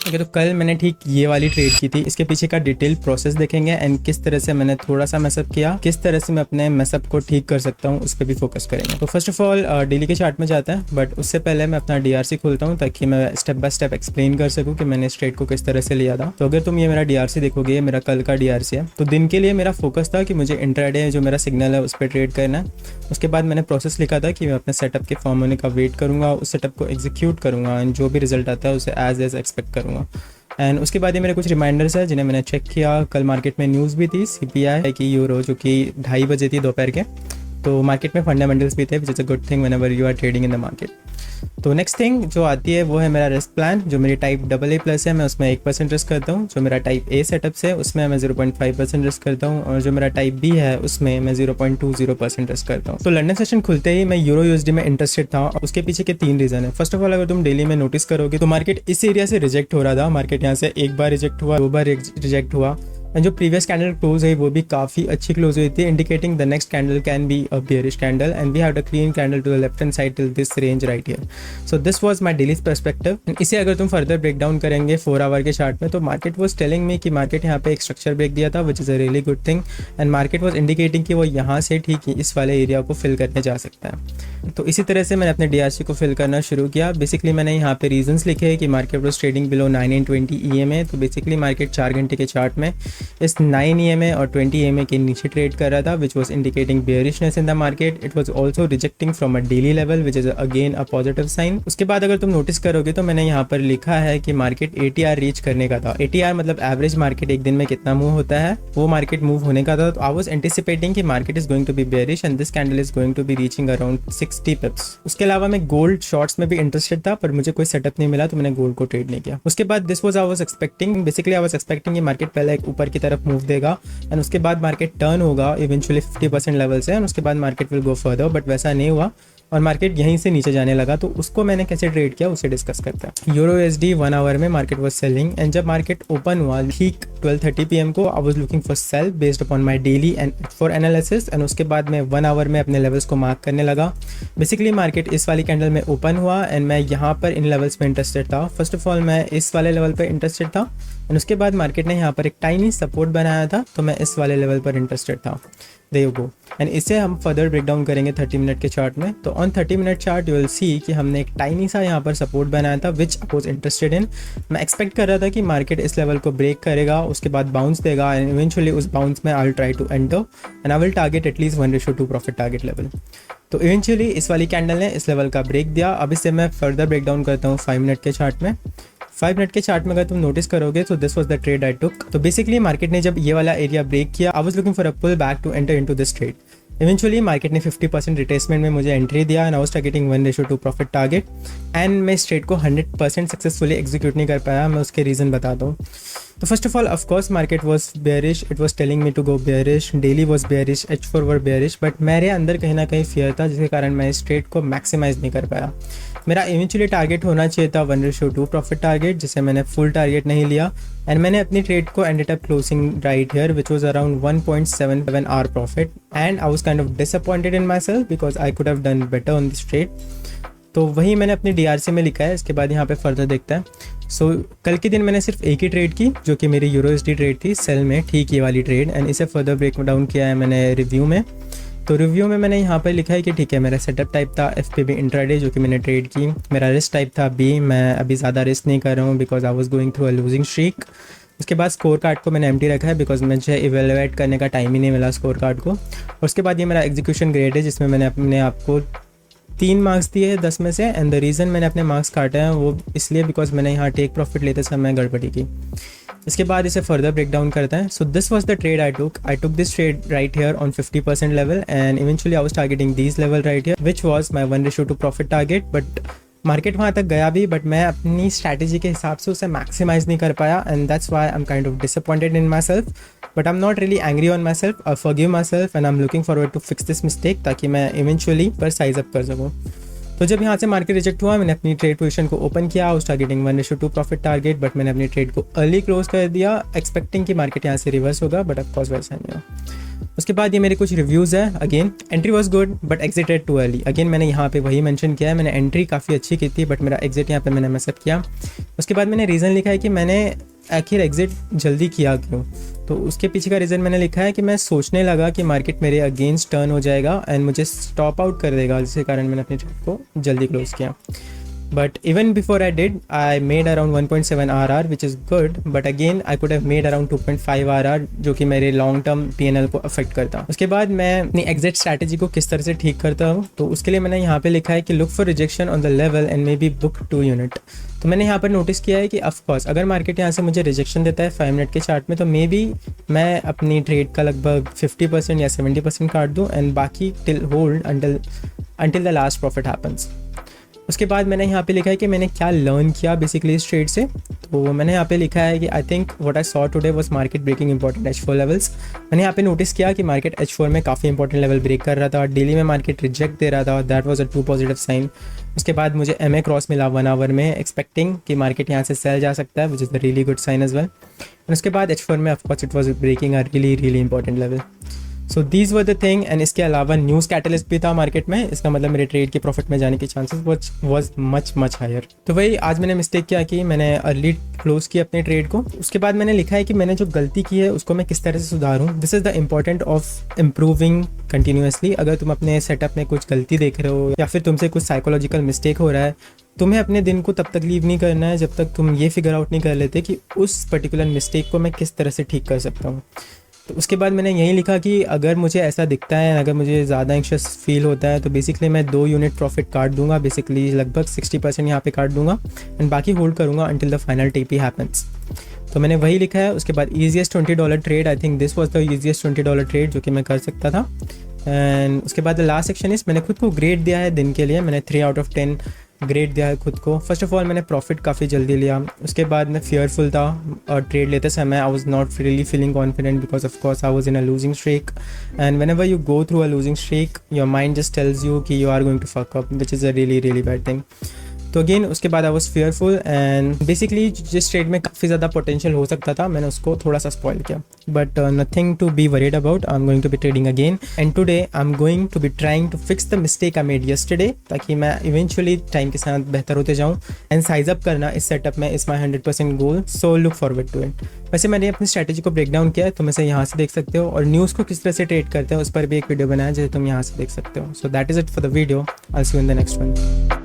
Okay, तो कल मैंने ठीक ये वाली ट्रेड की थी। इसके पीछे का डिटेल प्रोसेस देखेंगे एंड किस तरह से मैंने थोड़ा सा मैसअप किया, किस तरह से मैं अपने मैसअप को ठीक कर सकता हूँ, उस पर भी फोकस करेंगे। तो फर्स्ट ऑफ ऑल डेली के चार्ट में जाता है, बट उससे पहले मैं अपना डीआरसी खोलता हूँ ताकि मैं स्टेप बाय स्टेप एक्सप्लेन कर सकूँ कि मैंने इस ट्रेड को किस तरह से लिया था। तो अगर तुम ये मेरा डीआरसी देखोगे, मेरा कल का डीआरसी है, तो दिन के लिए मेरा फोकस था कि मुझे इंट्राडे जो मेरा सिग्नल है उस पर ट्रेड करना है। उसके बाद मैंने प्रोसेस लिखा था कि मैं अपने सेटअप के फॉर्म होने का वेट करूँगा, उस सेटअप को एग्जीक्यूट करूँगा एंड जो भी रिजल्ट आता है उसे एज एक्सपेक्ट करूँगा। एंड उसके बाद ये मेरे कुछ रिमाइंडर्स है जिन्हें मैंने चेक किया। कल मार्केट में न्यूज़ भी थी, सीपीआई की यूरो, जो कि 2:30 बजे थी दोपहर के। तो मार्केट में फंडामेंटल्स भी थे, which is a good thing whenever you are trading in the market. तो नेक्स्ट थिंग जो आती है वो है मेरा रिस्क प्लान। जो मेरी टाइप AA+ है मैं उसमें 1% रिस्क करता हूँ। जो मेरा टाइप A सेटअप है उसमें मैं 0.5% रिस्क करता हूँ, और जो मेरा टाइप B है उसमें मैं 0.20% रिस्क करता हूँ। तो लंदन सेशन खुलते ही मैं यूरो USD में इंटरेस्टेड था। उसके पीछे के 3 रीज़न है। फर्स्ट ऑफ ऑल, अगर तुम डेली में नोटिस करोगे तो मार्केट इस एरिया से रिजेक्ट हो रहा था। मार्केट यहाँ से एक बार रिजेक्ट हुआ, 2 बार रिजेक्ट हुआ, एंड जो प्रीवियस कैंडल क्लोज हुई वो भी काफ़ी अच्छी क्लोज हुई थी, indicating the next candle can be a bearish candle and we have a clean candle to the left hand side till this range right here. So this was my daily perspective. इसे अगर तुम further break down करेंगे 4 our के chart में, तो market was telling मी कि market यहाँ पे एक स्ट्रक्चर ब्रेक दिया था, विच is a really good thing, and market was indicating कि वो यहाँ से ठीक इस वाले एरिया को फिल करने जा सकता है। तो इसी तरह से मैंने अपने डीआरसी को फिल करना शुरू किया। बेसिकली मैंने यहाँ पे रीजंस लिखे हैं कि market was trading below 9 and 20 EMA। तो बेसिकली मार्केट 4 घंटे के चार्ट में इस 9 EMA और 20 EMA के नीचे ट्रेड कर रहा था, which was indicating bearishness in the market. It was also rejecting from a daily level, which is again a positive sign. उसके बाद अगर तुम नोटिस करोगे तो मैंने यहाँ पर लिखा है कि मार्केट ATR रीच करने का था। ATR मतलब एवरेज मार्केट एक दिन में कितना मूव होता है, वो मार्केट मूव होने का था। तो आई वॉज एंटिसिपेटिंग कि market is going to be bearish and this candle is going to be reaching around 60 pips. उसके अलावा मैं गोल्ड शॉर्ट्स में भी इंटरेस्टेड था, पर मुझे कोई सेटअप नहीं मिला तो मैंने गोल्ड को ट्रेड नहीं किया। उसके बाद this was I was expecting, basically I was expecting कि मार्केट पहले एक ऊपर की तरफ मूव देगा एंड उसके बाद मार्केट टर्न होगा इवेंचुअली 50% लेवल से, एंड उसके बाद market will go further, but वैसा नहीं हुआ और मार्केट यहीं से नीचे जाने लगा। तो उसको मैंने कैसे ट्रेड किया उसे डिस्कस करते हैं। यूरो USD 1 आवर में मार्केट वाज सेलिंग, एंड जब मार्केट ओपन हुआ ठीक 12:30 PM को, आई was looking for sale based upon my daily and for analysis, and उसके बाद मैं 1 आवर में अपने लेवल्स को मार्क करने लगा। बेसिकली मार्केट इस वाली कैंडल में ओपन हुआ एंड मैं यहाँ पर इन लेवल्स पे इंटरेस्टेड था। फर्स्ट ऑफ ऑल मैं इस वाले लेवल पर इंटरेस्टेड था, एंड उसके बाद मार्केट ने यहाँ पर एक टाइनी सपोर्ट बनाया था, तो मैं इस वाले लेवल पर इंटरेस्टेड था। देयर यू गो, एंड इसे हम फर्दर ब्रेक डाउन करेंगे 30 मिनट के चार्ट में। तो on 30 minute chart you will see कि हमने एक टाइनी सा यहाँ पर सपोर्ट बनाया था, विच आई वाज इंटरेस्टेड इन। मैं एक्सपेक्ट कर रहा था कि मार्केट इस लेवल को ब्रेक करेगा, उसके बाद बाउंस देगा, एंड इवेंचुअली उस बाउंस में I will try to enter and I will target at least 1:2 profit target level. तो इवेंचुअली इस वाली कैंडल ने इस लेवल का ब्रेक दिया। अब इसे मैं फर्दर ब्रेक डाउन करता हूँ 5 मिनट के चार्ट में। 5 मिनट के चार्ट में अगर तुम नोटिस करोगे तो this was the trade I took. तो बेसिकली मार्केट ने जब ये वाला एरिया ब्रेक किया, I was looking for a pull back to enter into this trade. Eventually market ने 50% रिट्रेसमेंट में मुझे एंट्री दिया and I was targeting 1:2 profit target, and मैं इस ट्रेड को 100% सक्सेसफुली एग्जीक्यूट नहीं कर पाया। मैं उसके रीज़न बताता हूँ। तो first of all, of course market was bearish, it was telling me to go bearish, daily was bearish, H4 were bearish, but मेरे अंदर कहीं ना कहीं फियर था जिसके कारण मैं इस ट्रेड को मैक्सिमाइज नहीं कर पाया। मेरा इवेंचुअली टारगेट होना चाहिए था 1:2 प्रॉफिट टारगेट, जिसे मैंने फुल टारगेट नहीं लिया, एंड मैंने अपनी ट्रेड को ended up closing right here which was around 1.77 our profit, and I was kind of disappointed in myself because I could have done better on this trade. तो वही मैंने अपनी DRC में लिखा है। इसके बाद यहाँ पे फर्दर देखते हैं। सो कल के दिन मैंने सिर्फ एक ही ट्रेड की, जो कि मेरी यूरो USD ट्रेड थी, सेल में, ठीक ये वाली ट्रेड, एंड इसे फर्दर ब्रेक डाउन किया है मैंने रिव्यू में। तो रिव्यू में मैंने यहाँ पर लिखा है कि ठीक है, मेरा सेटअप टाइप था FPB इंट्राडे, जो कि मैंने ट्रेड की। मेरा रिस्क टाइप था B, मैं अभी ज़्यादा रिस्क नहीं कर रहा हूँ because I was going through a losing streak. उसके बाद स्कोर कार्ड को मैंने एम्प्टी रखा है बिकॉज मुझे इवेलुएट करने का टाइम ही नहीं मिला स्कोर कार्ड को। और उसके बाद ये मेरा एग्जीक्यूशन ग्रेड है, जिसमें मैंने अपने आप को 3 मार्क्स दिए 10 में से, एंड द रीज़न मैंने अपने मार्क्स काटे हैं वो इसलिए बिकॉज मैंने यहाँ टेक प्रॉफिट लेते समय गड़बड़ी की। इसके बाद इसे फर्दर ब्रेक डाउन करते हैं। सो this was the trade I took this trade right here on 50% level, and eventually I was targeting this level right here which was my 1:2 profit target. But market वहाँ तक गया भी, but मैं अपनी strategy के हिसाब से उसे मैक्सिमाइज नहीं कर पाया, and that's why I am kind of disappointed in myself, but I am not really angry on myself. I forgive myself and I am looking forward to fix this mistake, ताकि मैं eventually पर size up कर सकूँ। तो जब यहाँ से market reject हुआ, मैंने अपनी ट्रेड पोजीशन को ओपन किया, उस टारगेटिंग 1:2 प्रॉफिट टारगेट, बट मैंने अपनी ट्रेड को अर्ली क्लोज कर दिया एक्सपेक्टिंग कि मार्केट यहाँ से रिवर्स होगा, बट ऑफकोर्स वैसा नहीं हुआ। उसके बाद ये मेरे कुछ रिव्यूज़ है। Again entry was good but exerted too early. Again मैंने यहाँ पे वही मेंशन किया है, मैंने एंट्री काफ़ी अच्छी की थी बट मेरा एग्जिट यहाँ पे मैंने मैसअप किया। उसके बाद मैंने रीज़न लिखा है कि मैंने आखिर एग्जिट जल्दी किया क्यों। तो उसके पीछे का रीज़न मैंने लिखा है कि मैं सोचने लगा कि मार्केट मेरे अगेंस्ट टर्न हो जाएगा एंड मुझे स्टॉप आउट कर देगा, जिसके कारण मैंने अपने ट्रेड को जल्दी क्लोज किया। But even before I did, I made around 1.7 RR, which is good. But again, I could have made around 2.5 RR, जो कि मेरे लॉन्ग टर्म PNL को अफेक्ट करता। उसके बाद मैं अपनी एग्जिट स्ट्रैटेजी को किस तरह से ठीक करता हूँ, तो उसके लिए मैंने यहाँ पे लिखा है कि look for rejection on the level and may be book 2 unit. तो मैंने यहाँ पर नोटिस किया है कि ऑफकोर्स अगर मार्केट यहाँ से मुझे रिजेक्शन देता है 5 मिनट के चार्ट में, तो मे बी मैं अपनी ट्रेड का लगभग 50% या 70% काट दूँ एंड बाकी till hold until the last profit happens. उसके बाद मैंने यहाँ पे लिखा है कि मैंने क्या लर्न किया बेसिकली इस ट्रेड से। तो मैंने यहाँ पे लिखा है कि I think what I saw today was market breaking important H4 levels. मैंने यहाँ पे नोटिस किया कि मार्केट H4 में काफ़ी इंपॉर्टेंट लेवल ब्रेक कर रहा था, डेली में मार्केट रिजेक्ट दे रहा था, that was a 2 positive sign. उसके बाद मुझे MA क्रॉस मिला 1 आवर में, एक्सपेक्टिंग कि मार्केट यहाँ से सेल जा सकता है, which is the really good sign as well. उसके बाद H4 में of course it was breaking a really important level. So these were the thing. And इसके अलावा न्यूज़ कैटलिस्ट भी था मार्केट में, इसका मतलब मेरे ट्रेड के प्रॉफिट में जाने की चांसेस वाज मच हायर। तो वही आज मैंने मिस्टेक क्या की, मैंने अर्ली क्लोज किया अपने ट्रेड को। उसके बाद मैंने लिखा है कि मैंने जो गलती की है उसको मैं किस तरह से सुधारूं। This is the important of improving continuously. अगर तुम अपने सेटअप में कुछ गलती देख रहे हो या फिर तुमसे कुछ साइकोलॉजिकल मिस्टेक हो रहा है, तुम्हें अपने दिन को तब तक लीव नहीं करना है जब तक तुम ये फिगर आउट नहीं कर लेते कि उस पर्टिकुलर मिस्टेक को मैं किस तरह से ठीक कर सकता हूँ। तो उसके बाद मैंने यही लिखा कि अगर मुझे ऐसा दिखता है, अगर मुझे ज़्यादा एंग्शियस फील होता है, तो बेसिकली मैं 2 यूनिट प्रॉफिट काट दूंगा, बेसिकली लगभग 60% यहाँ पे काट दूंगा एंड बाकी होल्ड करूँगा until the final TP happens. तो मैंने वही लिखा है। उसके बाद easiest $20 trade, I think this was the easiest $20 trade जो कि मैं कर सकता था। एंड उसके बाद द लास्ट सेक्शन इस, मैंने खुद को ग्रेड दिया है दिन के लिए, मैंने 3 आउट ऑफ 10 ग्रेड दिया है खुद को। फर्स्ट ऑफ ऑल मैंने प्रॉफिट काफ़ी जल्दी लिया। उसके बाद मैं फियरफुल था और ट्रेड लेते समय I was not really feeling confident because of course I was in a losing streak and whenever you go through a losing streak your mind just tells you कि you are going to fuck up, which is a really bad thing. तो again उसके बाद I was fearful and basically जिस trade में काफ़ी ज़्यादा potential हो सकता था मैंने उसको थोड़ा सा स्पॉइल किया। But nothing to be worried about, I am going to be trading again and today I am going to be trying to fix the mistake I made yesterday, ताकि मैं इवेंचुअली टाइम के साथ बेहतर होते जाऊँ and size up करना इस setup में is my 100% goal. So look forward to it. वैसे मैंने अपनी स्ट्रैटेजी को ब्रेक डाउन किया है, तुम इसे यहाँ से देख सकते हो, और न्यूज़ को किस तरह से ट्रेड करते हैं उस पर भी एक वीडियो बनाया जिसे तुम यहाँ से देख सकते हो। So that is it for the video. I will see you in the next one.